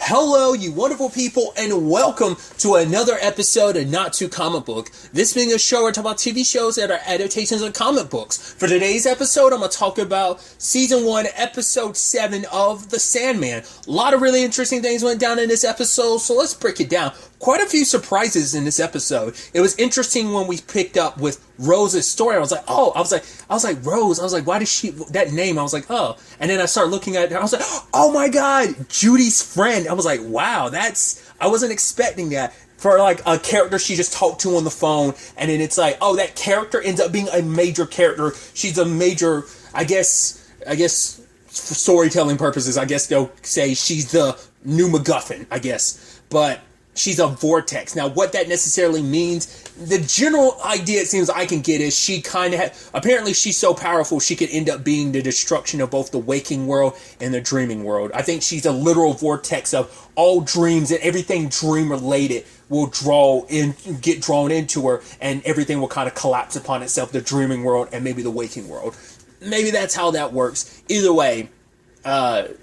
Hello, you wonderful people, and welcome to another episode of Not Too Comic Book. This being a show where I talk about TV shows that are adaptations of comic books. For today's episode, I'm going to talk about Season 1, Episode 7 of The Sandman. A lot of really interesting things went down in this episode, so let's break it down. Quite a few surprises in this episode. It was interesting when we picked up with Rose's story. I was like, Rose, why did she, that name, I was like, oh. And then I started looking at it, I was like, oh my god, Judy's friend. I was like, wow, I wasn't expecting that. For like a character she just talked to on the phone, and then it's like, oh, that character ends up being a major character. She's a major, I guess, for storytelling purposes, I guess they'll say she's the new MacGuffin, I guess. But she's a vortex. Now, what that necessarily means, the general idea it seems I can get is she kind of apparently she's so powerful she could end up being the destruction of both the waking world and the dreaming world. I think she's a literal vortex of all dreams, and everything dream related will get drawn into her, and everything will kind of collapse upon itself, the dreaming world and maybe the waking world. Maybe that's how that works. Either way,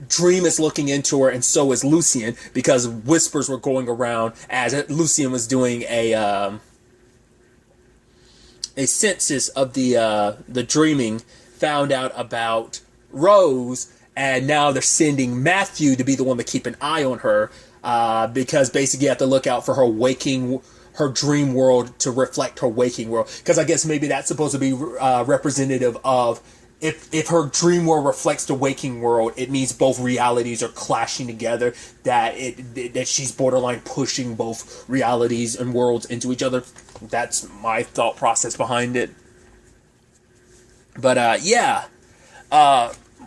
Dream is looking into her, and so is Lucien, because whispers were going around as Lucien was doing a census of the dreaming, found out about Rose, and now they're sending Matthew to be the one to keep an eye on her, because basically you have to look out for her dream world to reflect her waking world, because I guess maybe that's supposed to be representative of if her dream world reflects the waking world, it means both realities are clashing together, that she's borderline pushing both realities and worlds into each other. That's my thought process behind it. But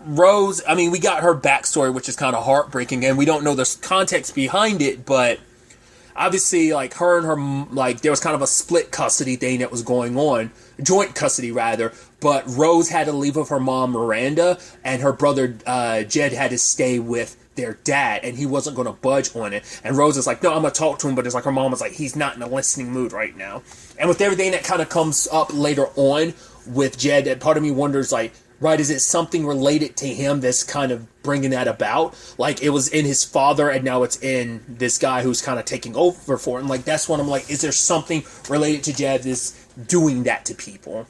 Rose, I mean, we got her backstory, which is kind of heartbreaking, and we don't know the context behind it, but obviously, like, her and her, like, there was kind of a split custody thing that was going on, joint custody rather, but Rose had to leave with her mom Miranda, and her brother Jed had to stay with their dad, and he wasn't going to budge on it. And Rose is like, no, I'm going to talk to him, but it's like her mom was like, he's not in a listening mood right now. And with everything that kind of comes up later on with Jed, that part of me wonders, like, right, is it something related to him that's kind of bringing that about? Like, it was in his father, and now it's in this guy who's kind of taking over for him. Like, that's what I'm like, is there something related to Jed that's doing that to people?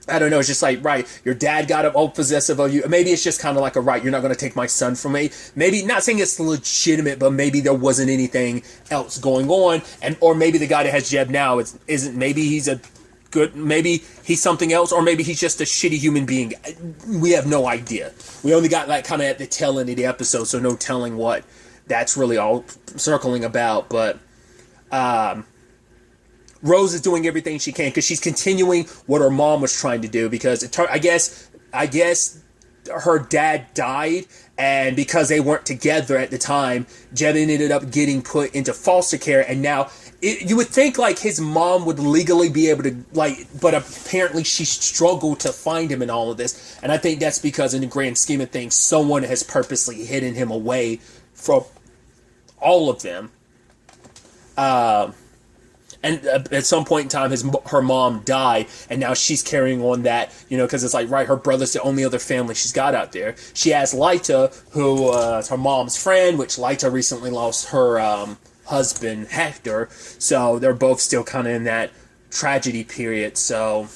I don't know, it's just like, right, your dad got all possessive of you. Maybe it's just kind of like you're not going to take my son from me. Maybe, not saying it's legitimate, but maybe there wasn't anything else going on. Or maybe the guy that has Jed now isn't, maybe he's a good, maybe he's something else, or maybe he's just a shitty human being. We have no idea. We only got like kind of at the tail end of the episode, so no telling what that's really all circling about. But Rose is doing everything she can because she's continuing what her mom was trying to do, because I guess her dad died, and because they weren't together at the time, Jed ended up getting put into foster care, and now you would think like his mom would legally be able to, like, but apparently she struggled to find him in all of this, and I think that's because in the grand scheme of things, someone has purposely hidden him away from all of them. And at some point in time, her mom died, and now she's carrying on that, because it's like, right, her brother's the only other family she's got out there. She has Lyta, who is her mom's friend, which Lyta recently lost her husband, Hector, so they're both still kind of in that tragedy period, so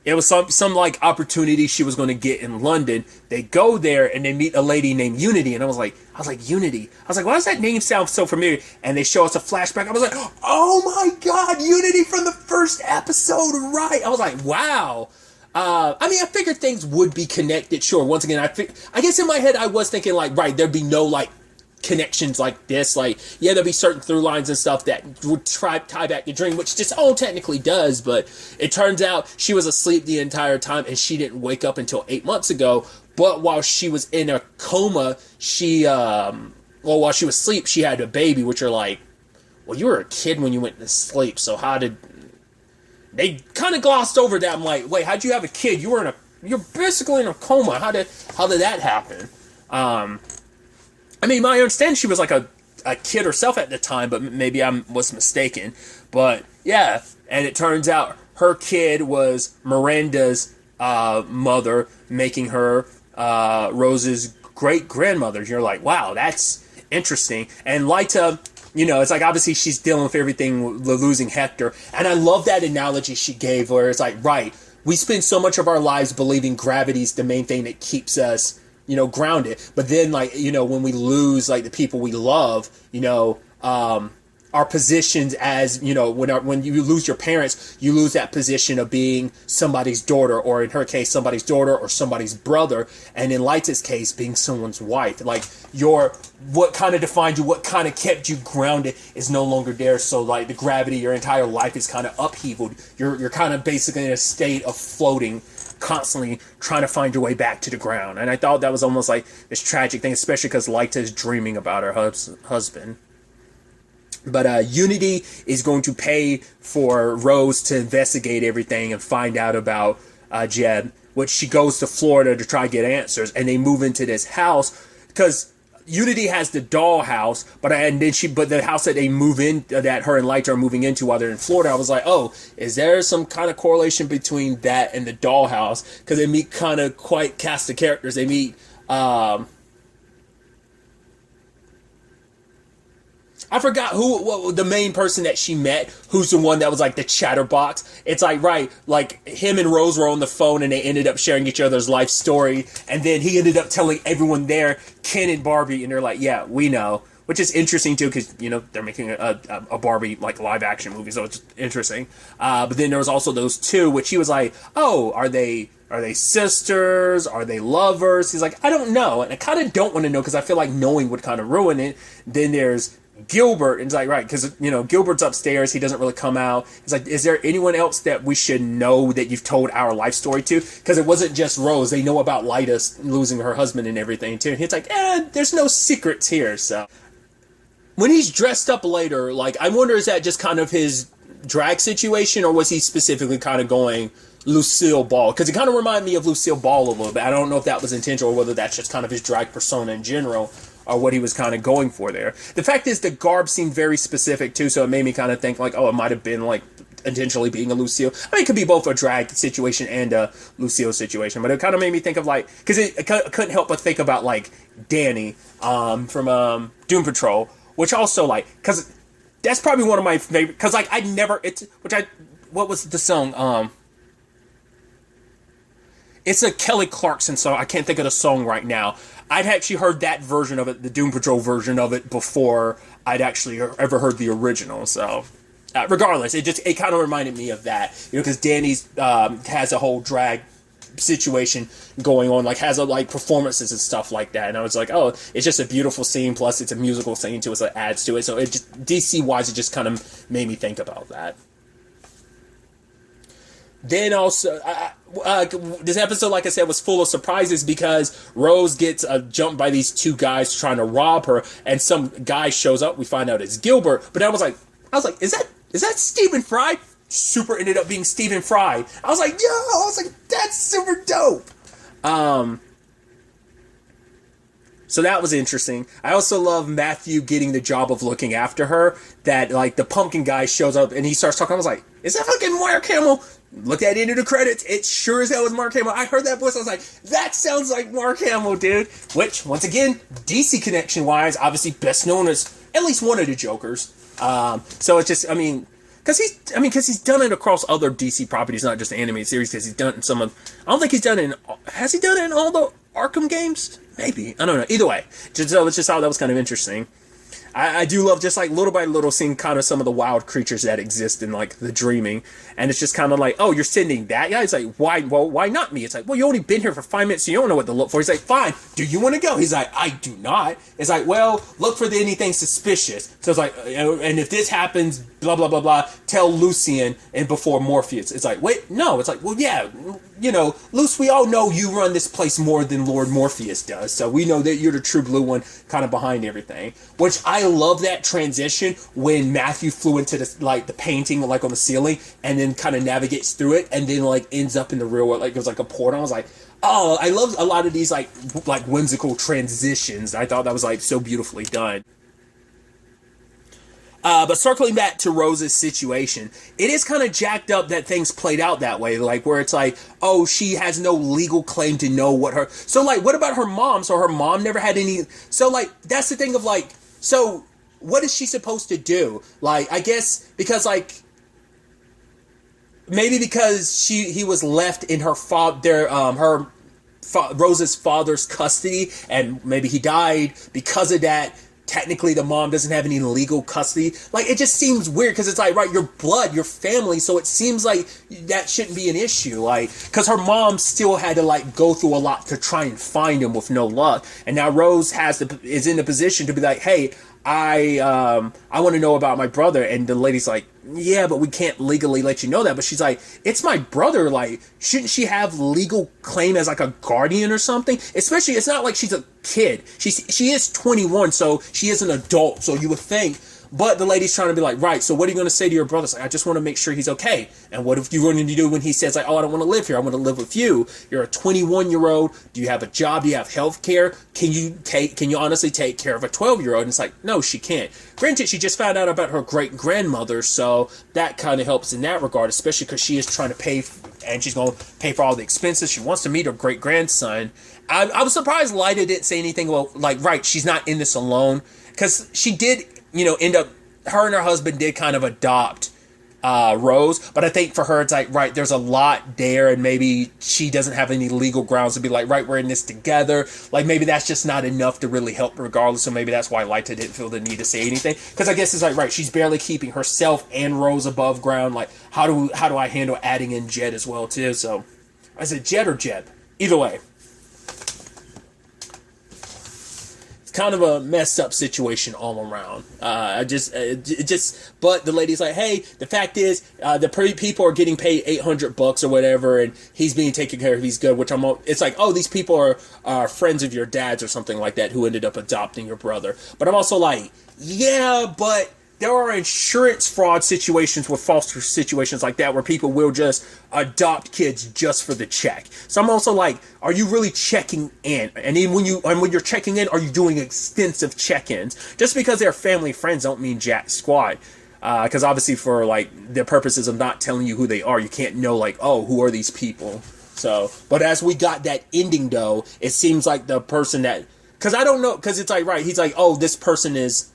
it was some like opportunity she was going to get in London. They go there and they meet a lady named Unity, and I was like, Unity. I was like, why does that name sound so familiar? And they show us a flashback. I was like, oh my god, Unity from the first episode, right? I was like, wow. I mean, I figured things would be connected. Sure. Once again, I guess in my head I was thinking like, right, there'd be no like connections like this, like, yeah, there'll be certain through lines and stuff that would tie back to Dream, which just technically does, but it turns out she was asleep the entire time, and she didn't wake up until 8 months ago, but while she was in a coma, while she was asleep, she had a baby, which are like, well, you were a kid when you went to sleep, so how did, they kind of glossed over that. I'm like, wait, how'd you have a kid? You're basically in a coma, how did that happen? I mean, my understanding, she was like a kid herself at the time, but maybe I was mistaken. But yeah, and it turns out her kid was Miranda's mother, making her Rose's great-grandmothers. You're like, wow, that's interesting. And Lyta, it's like obviously she's dealing with everything, losing Hector. And I love that analogy she gave where it's like, right, we spend so much of our lives believing gravity's the main thing that keeps us, grounded. But then, like, when we lose, like, the people we love, our positions as, when you lose your parents, you lose that position of being somebody's daughter, or in her case, somebody's daughter or somebody's brother. And in Lyta's case, being someone's wife. Like, what kind of defined you, what kind of kept you grounded is no longer there. So, like, the gravity, your entire life is kind of upheavaled. You're kind of basically in a state of floating, constantly trying to find your way back to the ground. And I thought that was almost like this tragic thing, especially because Lyta is dreaming about her husband. But Unity is going to pay for Rose to investigate everything and find out about Jeb, which she goes to Florida to try to get answers. And they move into this house because Unity has the doll house, but the house that they move in, that her and Lyta are moving into while they're in Florida, I was like, oh, is there some kind of correlation between that and the doll house? Because they meet kind of quite cast of characters. They meet I forgot what the main person that she met, who's the one that was like the chatterbox. It's like, right, like him and Rose were on the phone and they ended up sharing each other's life story. And then he ended up telling everyone there, Ken and Barbie, and they're like, yeah, we know. Which is interesting too, because, they're making a Barbie like live action movie, so it's interesting. But then there was also those two, which he was like, oh, are they sisters? Are they lovers? He's like, I don't know. And I kind of don't want to know because I feel like knowing would kind of ruin it. Then there's Gilbert, and it's like, right, because Gilbert's upstairs, he doesn't really come out. It's like, is there anyone else that we should know that you've told our life story to? Because it wasn't just Rose, they know about Lyta losing her husband and everything too. And it's like, there's no secrets here. So when he's dressed up later, like, I wonder, is that just kind of his drag situation, or was he specifically kind of going Lucille Ball? Because it kind of reminded me of Lucille Ball a little bit. I don't know if that was intentional or whether that's just kind of his drag persona in general, or what he was kind of going for there. The fact is, the garb seemed very specific too, so it made me kind of think like, oh, it might have been like intentionally being a Lucille. I mean, it could be both a drag situation and a Lucille situation, but it kind of made me think of like, because I couldn't help but think about like Danny from Doom Patrol, which also like, because that's probably one of my favorite, because like what was the song? It's a Kelly Clarkson song. I can't think of the song right now. I'd actually heard that version of it, the Doom Patrol version of it, before I'd actually ever heard the original. So, regardless, it kind of reminded me of that, because Danny's has a whole drag situation going on, like has like performances and stuff like that. And I was like, oh, it's just a beautiful scene. Plus, it's a musical scene too, so it adds to it. So it just DC wise, it just kind of made me think about that. Then also, this episode, like I said, was full of surprises because Rose gets jumped by these two guys trying to rob her, and some guy shows up. We find out it's Gilbert, but I was like, is that Stephen Fry? Super ended up being Stephen Fry. I was like, that's super dope. So that was interesting. I also love Matthew getting the job of looking after her. That like the pumpkin guy shows up and he starts talking. I was like, is that fucking Mark Hamill? Looked at the end of the credits. It sure as hell was Mark Hamill. I heard that voice. I was like, that sounds like Mark Hamill, dude. Which, once again, DC connection wise, obviously best known as at least one of the Jokers. So it's just, because he's done it across other DC properties, not just the animated series. Because he's done it in some of. I don't think he's done it in. Has he done it in all the Arkham games? Maybe. I don't know. Either way, so it's just how that was kind of interesting. I do love just like little by little seeing kind of some of the wild creatures that exist in like the Dreaming, and it's just kind of like, oh, you're sending that guy? It's like, why? Well, why not me? It's like, well, you only been here for 5 minutes, so you don't know what to look for. He's like, fine. Do you want to go? He's like, I do not. It's like, well, look for anything suspicious. So it's like, and if this happens, blah blah blah blah. Tell Lucian and before Morpheus. It's like, wait, no. It's like, well, yeah, Luce, we all know you run this place more than Lord Morpheus does, so we know that you're the true blue one, kind of behind everything. Which I love that transition when Matthew flew into the painting like on the ceiling and then kind of navigates through it and then like ends up in the real world, like it was like a portal. I was like, oh, I love a lot of these like whimsical transitions. I thought that was like so beautifully done. But circling back to Rose's situation, it is kind of jacked up that things played out that way. Like, where it's like, oh, she has no legal claim to know what her... So, like, what about her mom? So her mom never had any... So, like, that's the thing of, like... So, what is she supposed to do? Like, I guess, because, like... Maybe because he was left in her Rose's father's custody, and maybe he died because of that. Technically, the mom doesn't have any legal custody. Like, it just seems weird, because it's like, right, your blood, your family, so it seems like that shouldn't be an issue. Like, because her mom still had to, like, go through a lot to try and find him with no luck. And now Rose is in the position to be like, hey, I want to know about my brother. And the lady's like, yeah, but we can't legally let you know that. But she's like, it's my brother. Like, shouldn't she have legal claim as, like, a guardian or something? Especially, it's not like she's a kid. She is 21, so she is an adult. So you would think. But the lady's trying to be like, right, so what are you going to say to your brother? It's like, I just want to make sure he's okay. And what if you're going to do when he says, like, oh, I don't want to live here. I want to live with you. You're a 21-year-old. Do you have a job? Do you have health care? Can you honestly take care of a 12-year-old? And it's like, no, she can't. Granted, she just found out about her great-grandmother, so that kind of helps in that regard, especially because she is trying to pay, and she's going to pay for all the expenses. She wants to meet her great-grandson. I was surprised Lyda didn't say anything, well, like, right, she's not in this alone. Because she did, end up, her and her husband did kind of adopt Rose, but I think for her, it's like, right, there's a lot there, and maybe she doesn't have any legal grounds to be like, right, we're in this together. Like, maybe that's just not enough to really help regardless, so maybe that's why Lyta didn't feel the need to say anything. Because I guess it's like, right, she's barely keeping herself and Rose above ground. Like, how do I handle adding in Jed as well, too? So, is it Jed or Jeb? Either way. Kind of a messed up situation all around. But the lady's like, hey, the fact is, the people are getting paid $800 or whatever, and he's being taken care of. He's good. It's like, oh, these people are friends of your dad's or something like that who ended up adopting your brother. But I'm also like, yeah, but there are insurance fraud situations with foster situations like that where people will just adopt kids just for the check. So I'm also like, are you really checking in? And even when you're checking in, are you doing extensive check-ins? Just because they're family friends don't mean jack squat. Because obviously for like the purposes of not telling you who they are, you can't know like, oh, who are these people? So, but as we got that ending though, it seems like the person that, because I don't know, because it's like, right, he's like, oh, this person is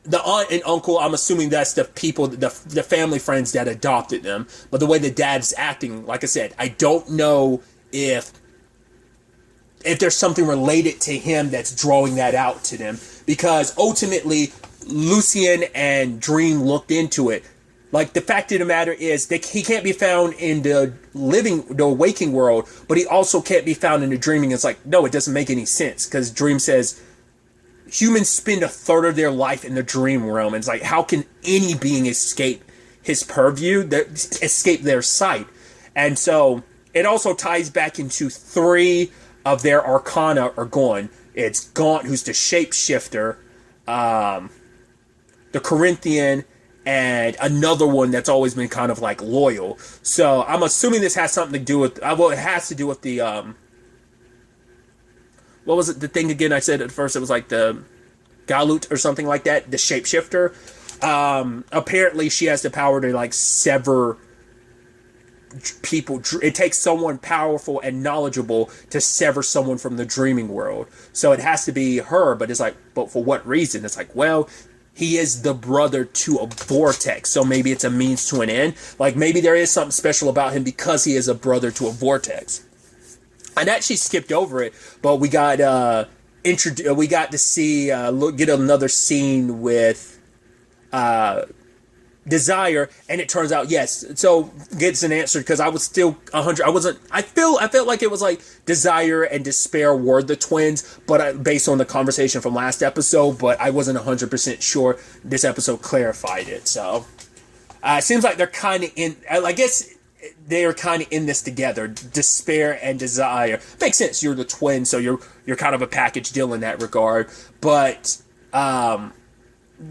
the aunt and uncle. I'm assuming that's the people, the family friends that adopted them. But the way the dad's acting, like I said, I don't know if there's something related to him that's drawing that out to them. Because ultimately, Lucien and Dream looked into it. Like, the fact of the matter is that he can't be found in the waking world, but he also can't be found in the dreaming. It's like, no, it doesn't make any sense. Because Dream says humans spend a third of their life in the dream realm. And it's like, how can any being escape his purview, escape their sight? And so it also ties back into 3 of their arcana are gone. It's Gaunt, who's the shapeshifter, the Corinthian, and another one that's always been kind of like loyal. So I'm assuming this has something to do with, well, it has to do with the, what was it, the thing again I said at first? It was like the Galut or something like that, the shapeshifter. Apparently she has the power to like sever people. It takes someone powerful and knowledgeable to sever someone from the dreaming world. So it has to be her, but it's like, but for what reason? It's like, well, he is the brother to a vortex, so maybe it's a means to an end. Like, maybe there is something special about him because he is a brother to a vortex. I actually skipped over it, but we got we got to see get another scene with Desire, and it turns out yes. So gets an answer because I was still 100. I felt like it was like Desire and Despair were the twins, but based on the conversation from last episode, but I wasn't 100% sure. This episode clarified it, so it seems like they're kind of in. I guess they are kind of in this together. Despair and Desire makes sense. You're the twin, so you're kind of a package deal in that regard. But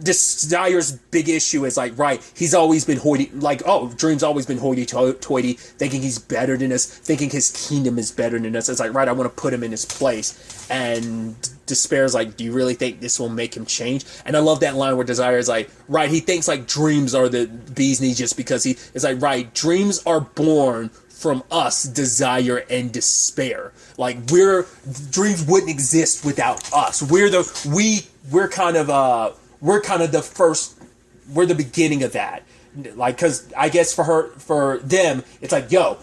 Desire's big issue is like, right, he's always been hoity, like, oh, Dream's always been hoity-toity, thinking he's better than us, thinking his kingdom is better than us. It's like, right, I want to put him in his place. And Despair's like, do you really think this will make him change? And I love that line where Desire is like, right, he thinks like dreams are the bee's knees just because he is like, right, dreams are born from us, Desire and Despair. Like, dreams wouldn't exist without us. We're kind of the first, we're the beginning of that. Like, because I guess for them, it's like, yo,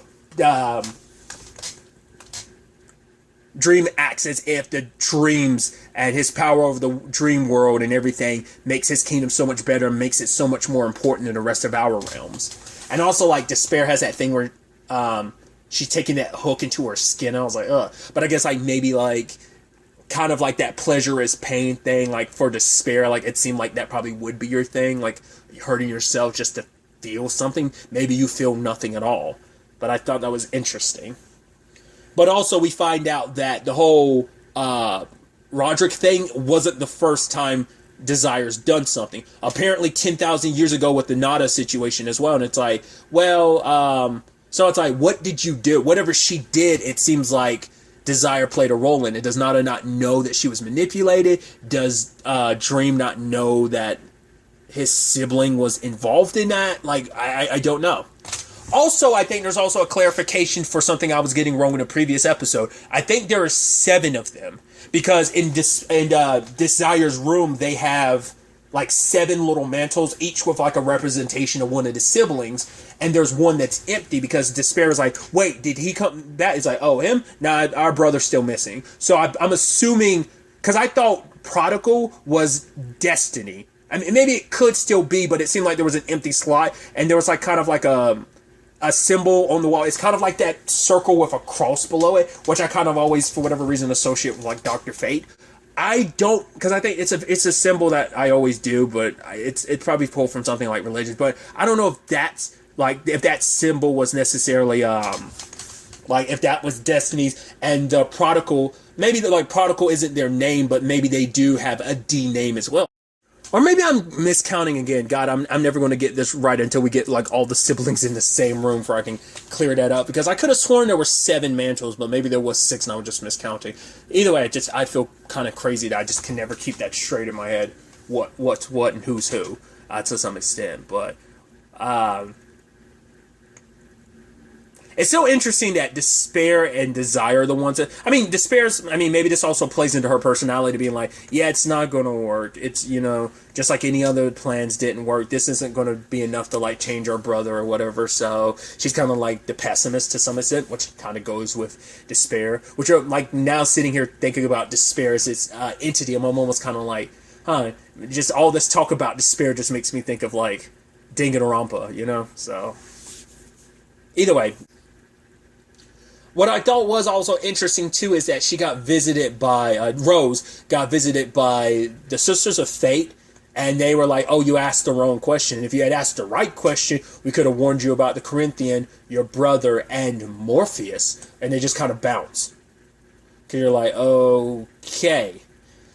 Dream acts as if the dreams and his power over the dream world and everything makes his kingdom so much better and makes it so much more important than the rest of our realms. And also, like, Despair has that thing where she's taking that hook into her skin. I was like, ugh. But I guess, like, maybe, like, kind of like that pleasure is pain thing, like, for Despair, like, it seemed like that probably would be your thing, like, hurting yourself just to feel something. Maybe you feel nothing at all. But I thought that was interesting. But also, we find out that the whole Roderick thing wasn't the first time Desire's done something. Apparently, 10,000 years ago with the Nada situation as well. And it's like, well, so it's like, what did you do? Whatever she did, it seems like Desire played a role in it. Does Nada not know that she was manipulated? Does Dream not know that his sibling was involved in that? Like, I don't know. Also, I think there's also a clarification for something I was getting wrong in a previous episode. I think there are 7 of them. Because in Desire's room, they have like 7 little mantles, each with like a representation of one of the siblings. And there's one that's empty because Despair is like, wait, did he come back? It's like, oh, him? Nah, our brother's still missing. So I'm assuming, because I thought Prodigal was Destiny. I mean, maybe it could still be, but it seemed like there was an empty slot. And there was like kind of like a symbol on the wall. It's kind of like that circle with a cross below it, which I kind of always, for whatever reason, associate with like Dr. Fate. I don't, because I think it's a symbol that I always do, but it's probably pulled from something like religion. But I don't know if that's like, if that symbol was necessarily like if that was Destiny's and Prodigal. Maybe like Prodigal isn't their name, but maybe they do have a D name as well. Or maybe I'm miscounting again. God, I'm never going to get this right until we get like all the siblings in the same room before I can clear that up. Because I could have sworn there were 7 mantles, but maybe there was 6 and I was just miscounting. Either way, I feel kind of crazy that I just can never keep that straight in my head. What's what and who's who to some extent. But it's so interesting that Despair and Desire are the ones that... I mean, maybe this also plays into her personality, being like, yeah, it's not going to work. It's, just like any other plans didn't work. This isn't going to be enough to, like, change our brother or whatever. So she's kind of like the pessimist to some extent, which kind of goes with Despair. Which are, like, now sitting here thinking about Despair as its entity, I'm almost kind of like, just all this talk about Despair just makes me think of, like, Danganronpa, So, either way. What I thought was also interesting, too, is that she got visited by, Rose got visited by the Sisters of Fate, and they were like, oh, you asked the wrong question. And if you had asked the right question, we could have warned you about the Corinthian, your brother, and Morpheus. And they just kind of bounce. Because you're like, okay.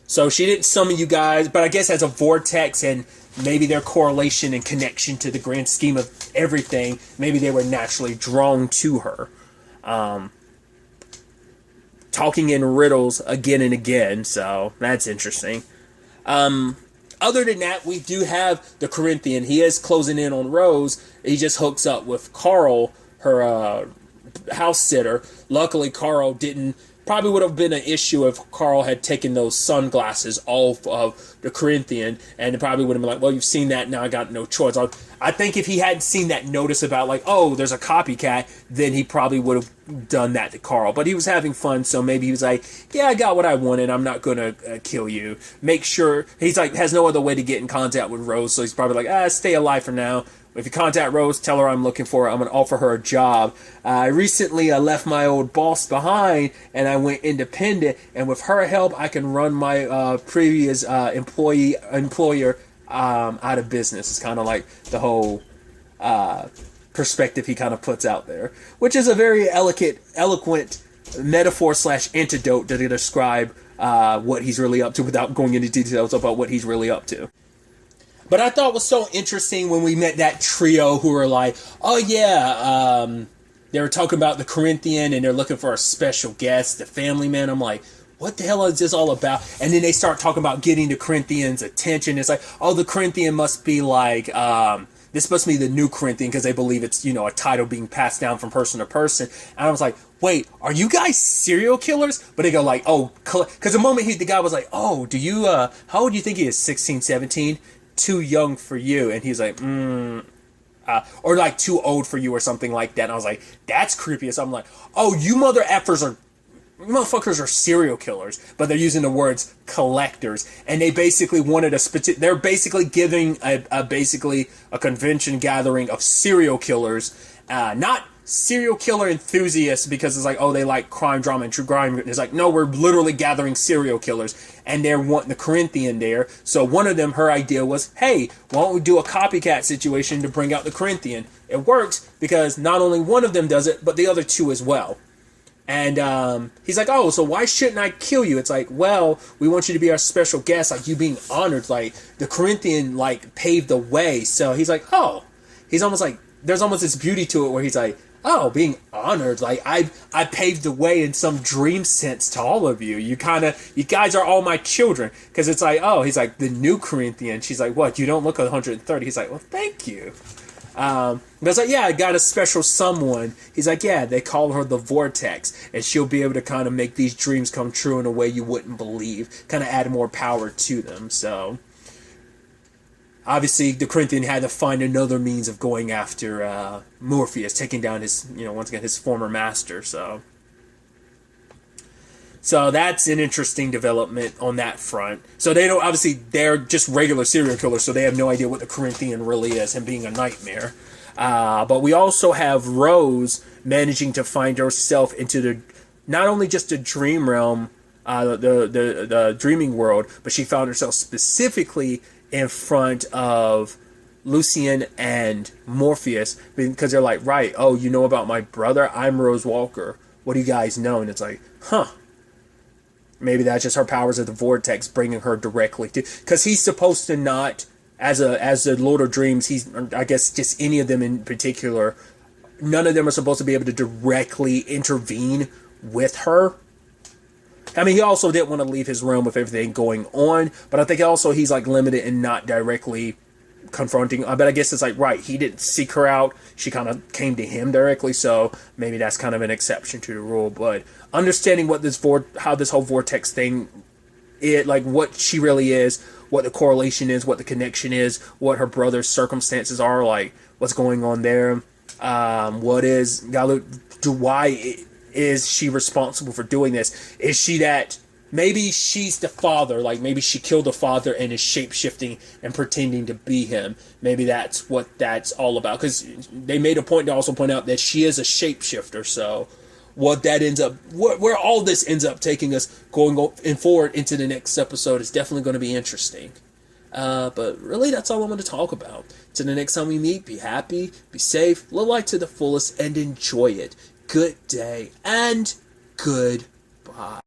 So she didn't summon you guys, but I guess as a vortex and maybe their correlation and connection to the grand scheme of everything, maybe they were naturally drawn to her. Talking in riddles again and again, so that's interesting. Other than that, we do have the Corinthian. He is closing in on Rose. He just hooks up with Carl, her house sitter. Luckily, Carl didn't... Probably would have been an issue if Carl had taken those sunglasses off of the Corinthian, and it probably would have been like, well, you've seen that, now I got no choice. I think if he hadn't seen that notice about, like, oh, there's a copycat, then he probably would have done that to Carl. But he was having fun, so maybe he was like, yeah, I got what I wanted, I'm not going to kill you. Make sure, he's like, has no other way to get in contact with Rose, so he's probably like, stay alive for now. If you contact Rose, tell her I'm looking for her. I'm going to offer her a job. I recently left my old boss behind, and I went independent. And with her help, I can run my previous employer out of business. It's kind of like the whole perspective he kind of puts out there, which is a very eloquent metaphor / antidote to describe what he's really up to without going into details about what he's really up to. But I thought it was so interesting when we met that trio who were like, oh yeah, they were talking about the Corinthian and they're looking for a special guest, the family man. I'm like, what the hell is this all about? And then they start talking about getting the Corinthians' attention. It's like, oh, the Corinthian must be like, this must be the new Corinthian because they believe it's, you know, a title being passed down from person to person. And I was like, wait, are you guys serial killers? But they go like, oh, because the moment the guy was like, oh, do you, how old do you think he is? 16, 17? Too young for you. And he's like, or like too old for you or something like that. And I was like, that's creepy. So I'm like, oh, you motherfuckers are serial killers, but they're using the words collectors, and they basically wanted they're basically giving basically a convention gathering of serial killers, not serial killer enthusiasts because it's like, oh, they like crime drama and true crime. It's like, no, we're literally gathering serial killers, and they're wanting the Corinthian there. So one of them, her idea was, hey, why don't we do a copycat situation to bring out the Corinthian? It works because not only one of them does it, but the other two as well. And he's like, oh, so why shouldn't I kill you? It's like, well, we want you to be our special guest, like you being honored, like the Corinthian like paved the way. So he's like, oh, he's almost like, there's almost this beauty to it where he's like, oh, being honored, like I paved the way in some dream sense to all of you. You guys are all my children. Because it's like, oh, he's like the new Corinthian. She's like, what? You don't look 130. He's like, well, thank you. But it's like, yeah, I got a special someone. He's like, yeah, they call her the Vortex, and she'll be able to kind of make these dreams come true in a way you wouldn't believe, kind of add more power to them. So obviously the Corinthian had to find another means of going after Morpheus, taking down his, once again, his former master. So that's an interesting development on that front. So they don't, obviously, they're just regular serial killers, so they have no idea what the Corinthian really is, him being a nightmare. But we also have Rose managing to find herself into not only just the dream realm, the dreaming world, but she found herself specifically in front of Lucian and Morpheus, because they're like, right, oh, you know about my brother? I'm Rose Walker. What do you guys know? And it's like, huh. Maybe that's just her powers of the Vortex bringing her directly to... Because he's supposed to not, as the Lord of Dreams, I guess just any of them in particular, none of them are supposed to be able to directly intervene with her. I mean, he also didn't want to leave his realm with everything going on, but I think also he's like limited in not directly confronting. But I guess it's like, right, he didn't seek her out. She kind of came to him directly, so maybe that's kind of an exception to the rule. But understanding what how this whole Vortex thing, like what she really is, what the correlation is, what the connection is, what her brother's circumstances are, like what's going on there, why is she responsible for doing this? Is she that maybe she's the father, like maybe she killed the father and is shape-shifting and pretending to be him? Maybe that's what that's all about, because they made a point to also point out that she is a shapeshifter. So what that ends up, where all this ends up taking us going forward into the next episode is definitely going to be interesting. But really, that's all I'm going to talk about. Till the next time we meet, be happy, be safe, live life to the fullest, and enjoy it. Good day, and goodbye.